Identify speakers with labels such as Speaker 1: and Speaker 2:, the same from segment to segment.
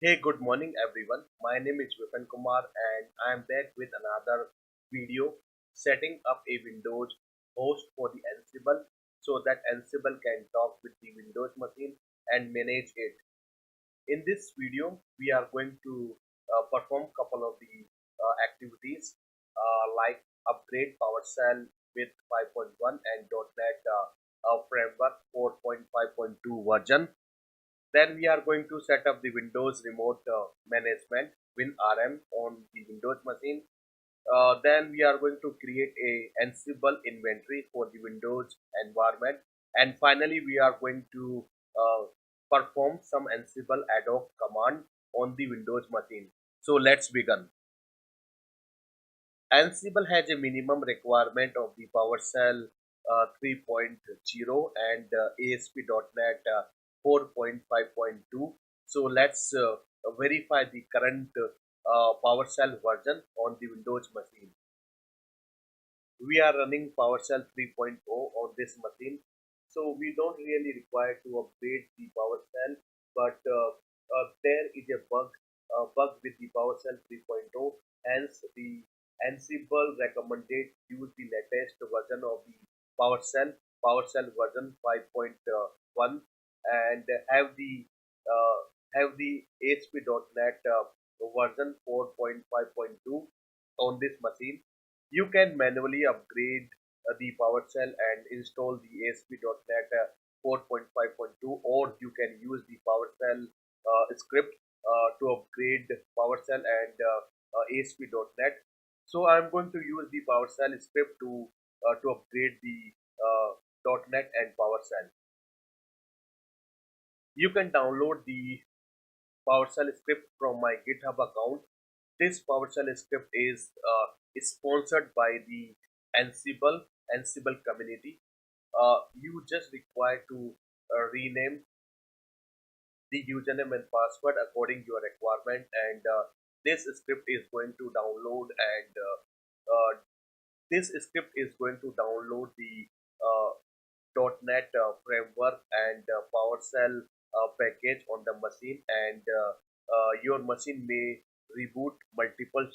Speaker 1: Hey, good morning everyone. My name is Vipin Kumar and I am back with another video setting up a Windows host for the Ansible so that Ansible can talk with the Windows machine and manage it. In this video, we are going to perform couple of the activities like upgrade PowerShell with 5.1 and .NET Framework 4.5.2 version. Then we are going to set up the Windows Remote Management WinRM on the Windows machine. Then we are going to create a Ansible inventory for the Windows environment. And finally, we are going to uh, perform some Ansible Adhoc command on the Windows machine. So let's begin. Ansible has a minimum requirement of the PowerShell 3.0 and ASP.NET 4.5.2. So let's verify the current PowerShell version on the Windows machine. We are running PowerShell 3.0 on this machine, so we don't really require to upgrade the PowerShell, but there is a bug with the PowerShell 3.0. Hence, the Ansible recommended use the latest version of the PowerShell version 5.1, and uh, have the ASP.NET version 4.5.2 on this machine. You can manually upgrade the PowerShell and install the ASP.NET 4.5.2, or you can use the PowerShell script to upgrade PowerShell and ASP.NET. So I'm going to use the PowerShell script to upgrade the .NET and PowerShell. You can download the PowerShell script from my GitHub account. This PowerShell script is sponsored by the Ansible community. You just require to rename the username and password according your requirement, and this script is going to download and this script is going to download the uh, .NET framework and PowerShell package on the machine, and your machine may reboot multiple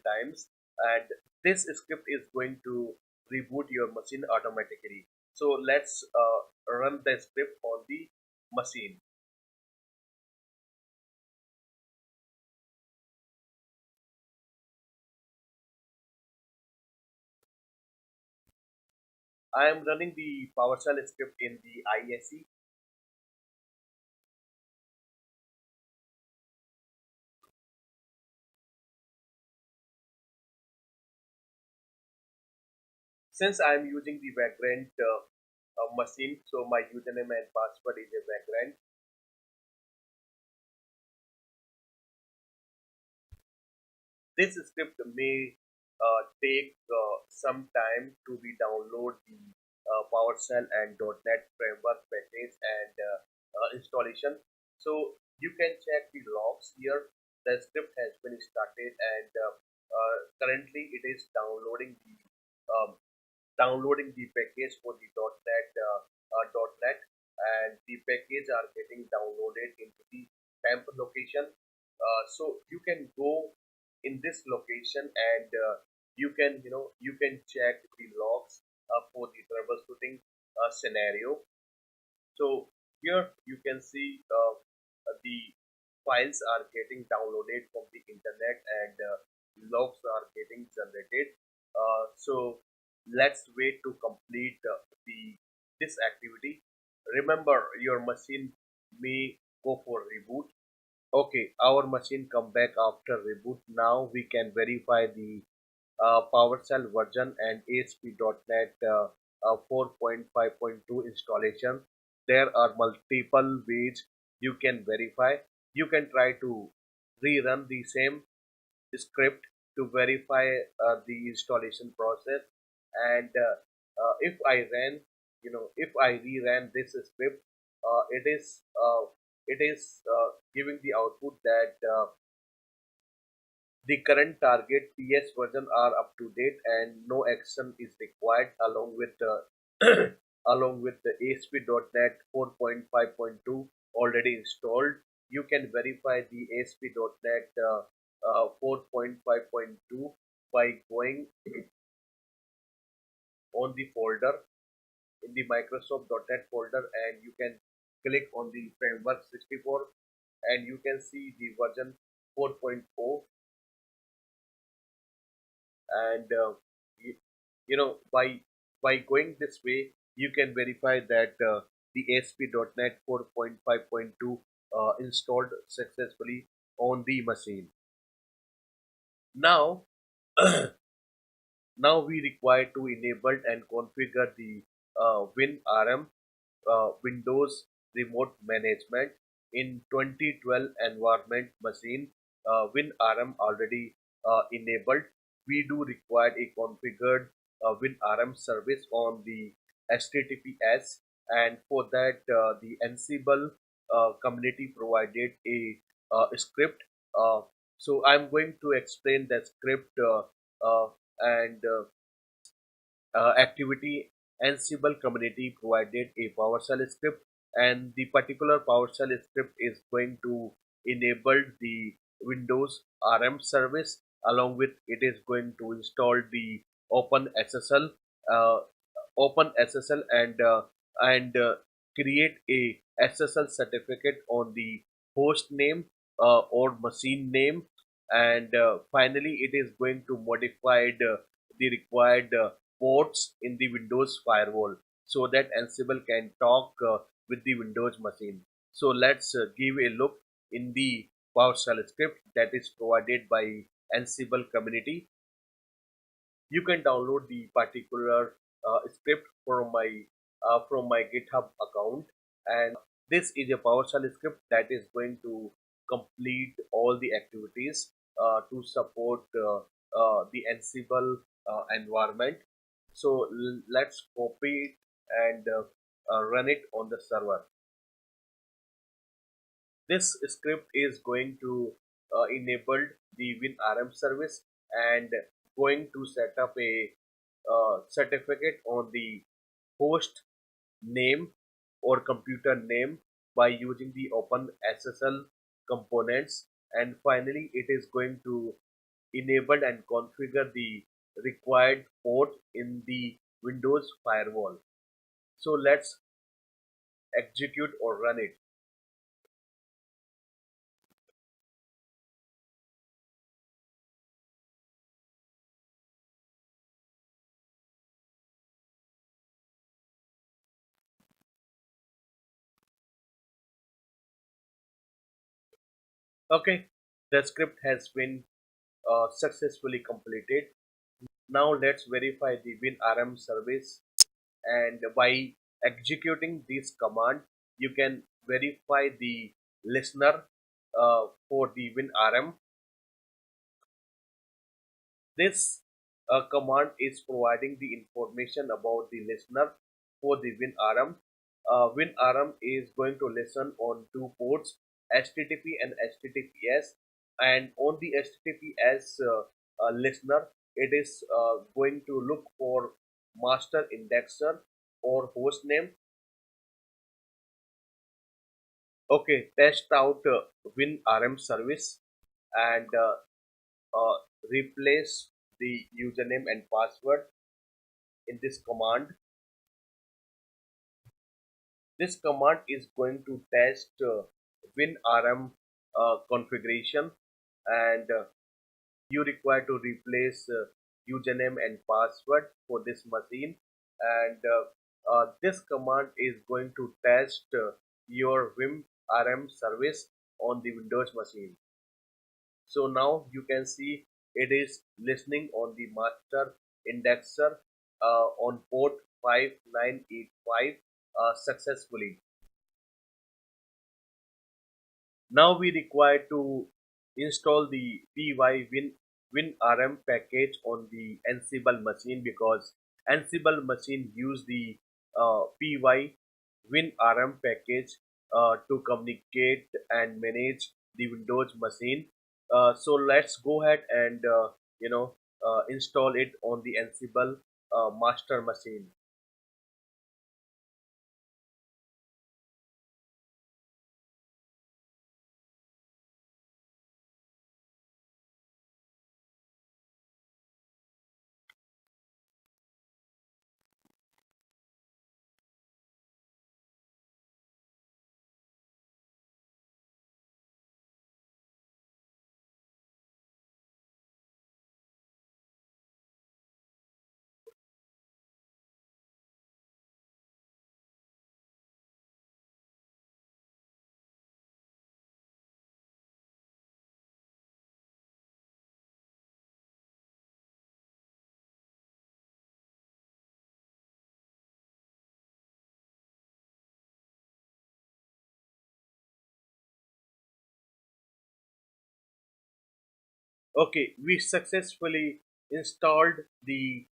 Speaker 1: times, and this script is going to reboot your machine automatically. So let's run the script on the machine. I am running the PowerShell script in the ISE. Since I am using the Vagrant machine, so my username and password is a Vagrant. This script may take some time to be download the PowerShell and .NET framework package and installation. So you can check the logs here. The script has been started, and currently it is um, downloading the package for the .NET, and the package are getting downloaded into the temp location. So you can go in this location, and you can check the logs for the troubleshooting scenario. So here you can see the files are getting downloaded from the internet, and logs are getting generated. So let's wait to complete the this activity. Remember, your machine may go for reboot. Okay, our machine come back after reboot. Now we can verify the PowerShell version and ASP.NET 4.5.2 installation. There are multiple ways you can verify. You can try to rerun the same script to verify the installation process. And if I ran, if I reran this script, it is giving the output that the current target PS version are up to date and no action is required, along with along with the ASP.NET 4.5.2 already installed. you can verify the ASP.NET 4.5.2 by going on the folder in the Microsoft.NET folder, and you can click on the framework 64, and you can see the version 4.0. And you, you know, by going this way you can verify that the ASP.NET 4.5.2 installed successfully on the machine. Now now we require to enable and configure the WinRM Windows Remote Management in 2012 environment machine. WinRM already enabled. We do require a configured WinRM service on the HTTPS, and for that the Ansible community provided a script. Uh, so I'm going to explain that script and activity. Ansible community provided a PowerShell script, and the particular PowerShell script is going to enable the Windows RM service. Along with it is going to install the OpenSSL, uh, OpenSSL, and create a SSL certificate on the host name or machine name, and finally it is going to modify the required ports in the Windows firewall so that Ansible can talk with the Windows machine. So let's give a look in the PowerShell script that is provided by Ansible community. You can download the particular script from my GitHub account, and this is a PowerShell script that is going to complete all the activities to support the Ansible environment. So let's copy it and run it on the server. This script is going to enable the WinRM service and going to set up a certificate on the host name or computer name by using the OpenSSL components, and finally it is going to enable and configure the required port in the Windows firewall. So let's execute or run it. Okay, the script has been successfully completed. Now let's verify the WinRM service, and by executing this command you can verify the listener for the WinRM. This command is providing the information about the listener for the WinRM. WinRM is going to listen on two ports, HTTP and HTTPS, and on the HTTPS listener, it is going to look for master indexer or host name. Okay, test out WinRM service and replace the username and password in this command. This command is going to test WinRM configuration, and you require to replace username and password for this machine, and this command is going to test your WinRM service on the Windows machine. So now you can see it is listening on the master indexer on port 5985 successfully. Now we require to install the WinRM package on the Ansible machine, because Ansible machine use the WinRM package to communicate and manage the Windows machine. So let's go ahead and install it on the Ansible master machine. Okay, we successfully installed the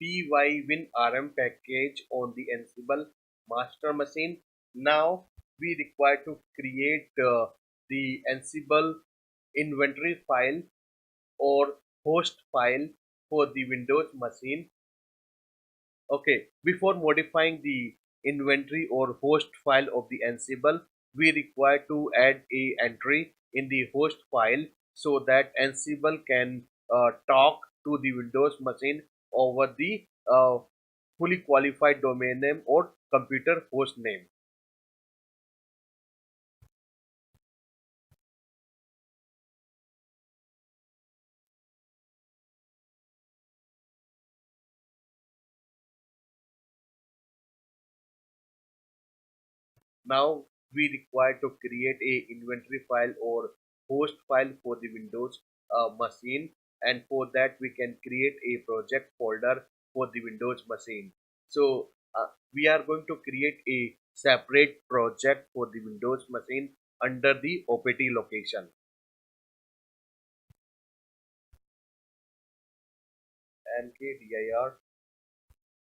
Speaker 1: PY WinRM package on the Ansible master machine. Now we require to create the Ansible inventory file or host file for the Windows machine. Okay, before modifying the inventory or host file of the Ansible, we require to add a entry in the host file so that Ansible can talk to the Windows machine over the fully qualified domain name or computer host name. Now we require to create a inventory file or host file for the Windows machine, and for that we can create a project folder for the Windows machine. So we are going to create a separate project for the Windows machine under the OPT location. NKDIR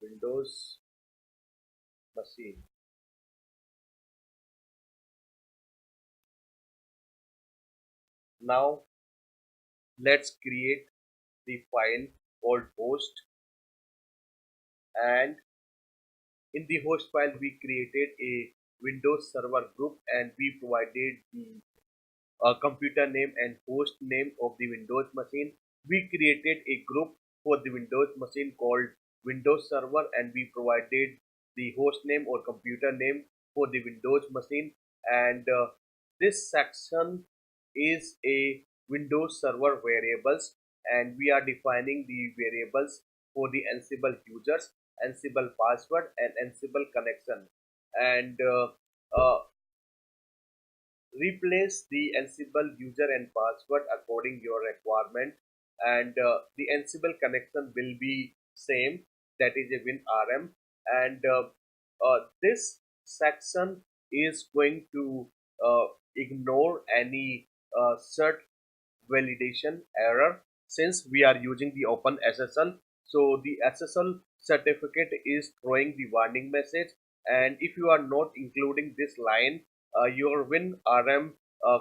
Speaker 1: Windows machine. Now let's create the file called host, and in the host file, we created a Windows Server group and we provided the computer name and host name of the Windows machine. We created a group for the Windows machine called Windows Server, and we provided the host name or computer name for the Windows machine. And this section is a Windows Server variables, and we are defining the variables for the Ansible users, Ansible password, and Ansible connection. And replace the Ansible user and password according your requirement, and the Ansible connection will be same, that is a WinRM. And this section is going to ignore any cert validation error since we are using the open SSL. So the SSL certificate is throwing the warning message, and if you are not including this line, your WinRM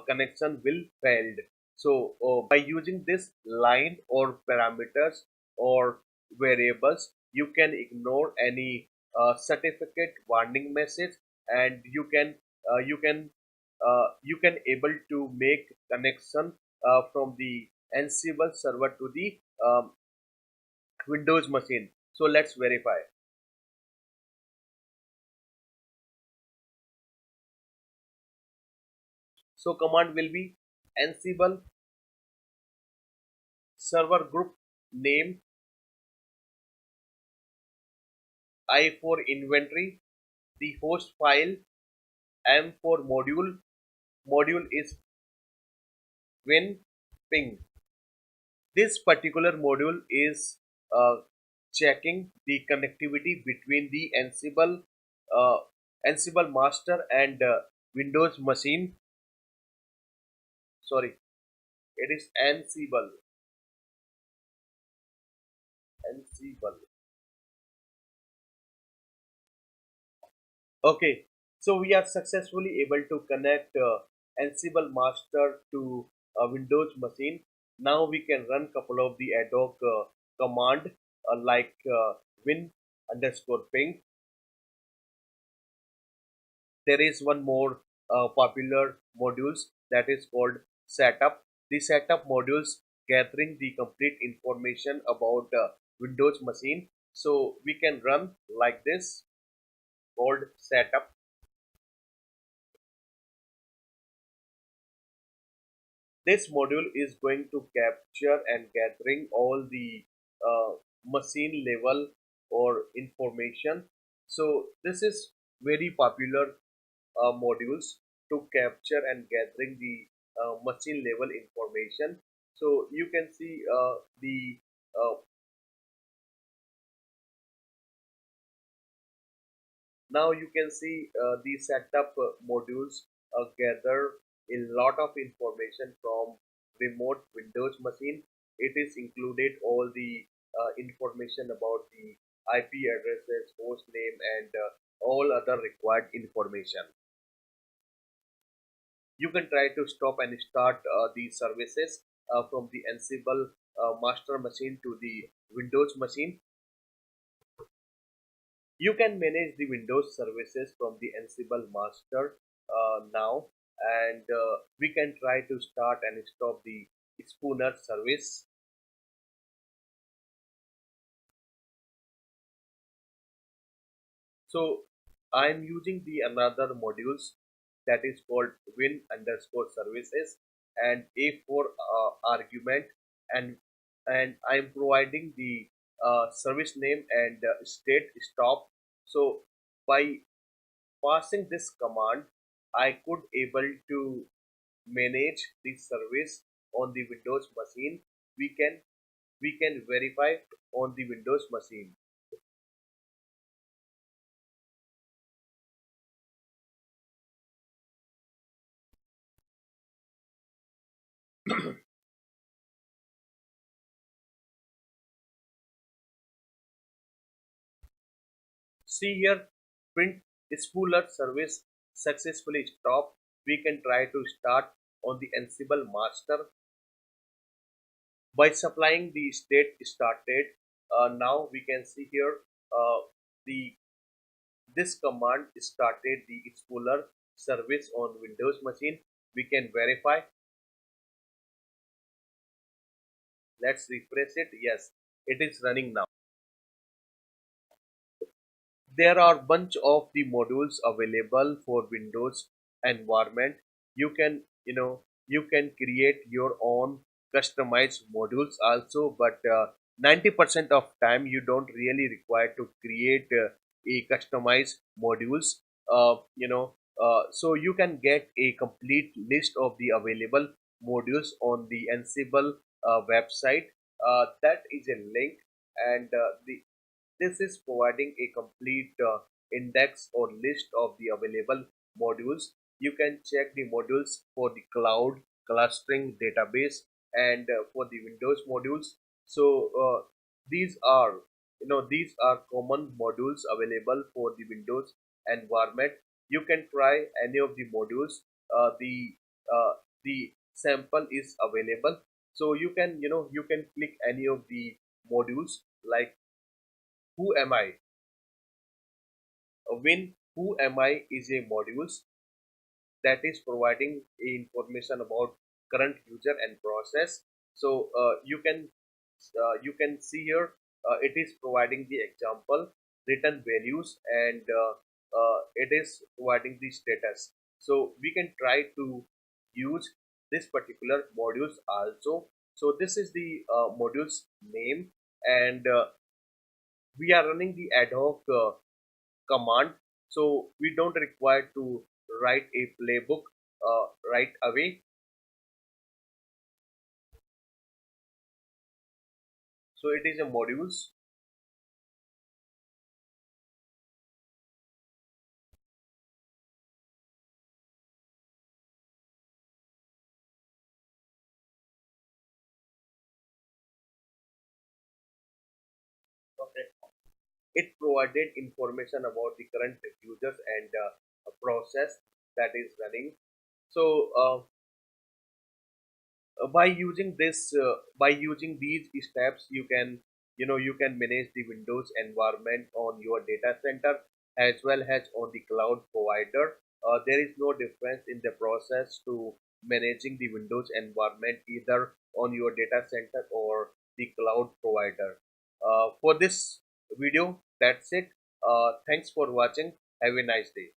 Speaker 1: connection will failed. So by using this line or parameters or variables, you can ignore any certificate warning message, and you can able to make connection from the Ansible server to the Windows machine. So let's verify. So command will be Ansible server group name, I for inventory, the host file, M for module. Module is win ping. This particular module is uh, checking the connectivity between the uh, Ansible master and Windows machine. Sorry, it is Ansible. Okay, so we are successfully able to connect Ansible master to Windows machine. Now we can run couple of the ad hoc command like win underscore ping. There is one more popular modules that is called setup. The setup modules gathering the complete information about Windows machine. So we can run like this called setup. This module is going to capture and gathering all the machine level or information. So this is very popular modules to capture and gathering the machine level information. So you can see the now you can see the setup modules gather a lot of information from remote Windows machine. It is included all the information about the IP addresses, host name, and all other required information. You can try to stop and start these services from the Ansible master machine to the Windows machine. You can manage the Windows services from the Ansible master now, and we can try to start and stop the spooner service. So I'm using the another modules that is called win underscore services and a for argument, and I'm providing the service name and state stop. So by passing this command, I could able to manage the service on the Windows machine. We can verify on the Windows machine. See here, print spooler service successfully stopped. We can try to start on the Ansible master by supplying the state started. Now we can see here the this command started the spooler service on Windows machine. We can verify. Let's refresh it. Yes, it is running now. There are bunch of the modules available for Windows environment. You can create your own customized modules also, but 90% of time you don't really require to create a customized modules. So you can get a complete list of the available modules on the Ansible website. That is a link, and this is providing a complete index or list of the available modules. You can check the modules for the cloud, clustering, database, and for the Windows modules. So these are common modules available for the Windows environment. You can try any of the modules. The sample is available, so you can click any of the modules like who am I? When who am I is a modules that is providing information about current user and process. So you can see here it is providing the example return values, and it is providing the status. So we can try to use this particular modules also. So this is the modules name, and we are running the ad hoc command, so we don't require to write a playbook right away. So it is a modules. Okay, it provided information about the current users and a process that is running. So by using these steps, you can manage the Windows environment on your data center as well as on the cloud provider. There is no difference in the process to managing the Windows environment either on your data center or the cloud provider. For this video, that's it. Thanks for watching. Have a nice day.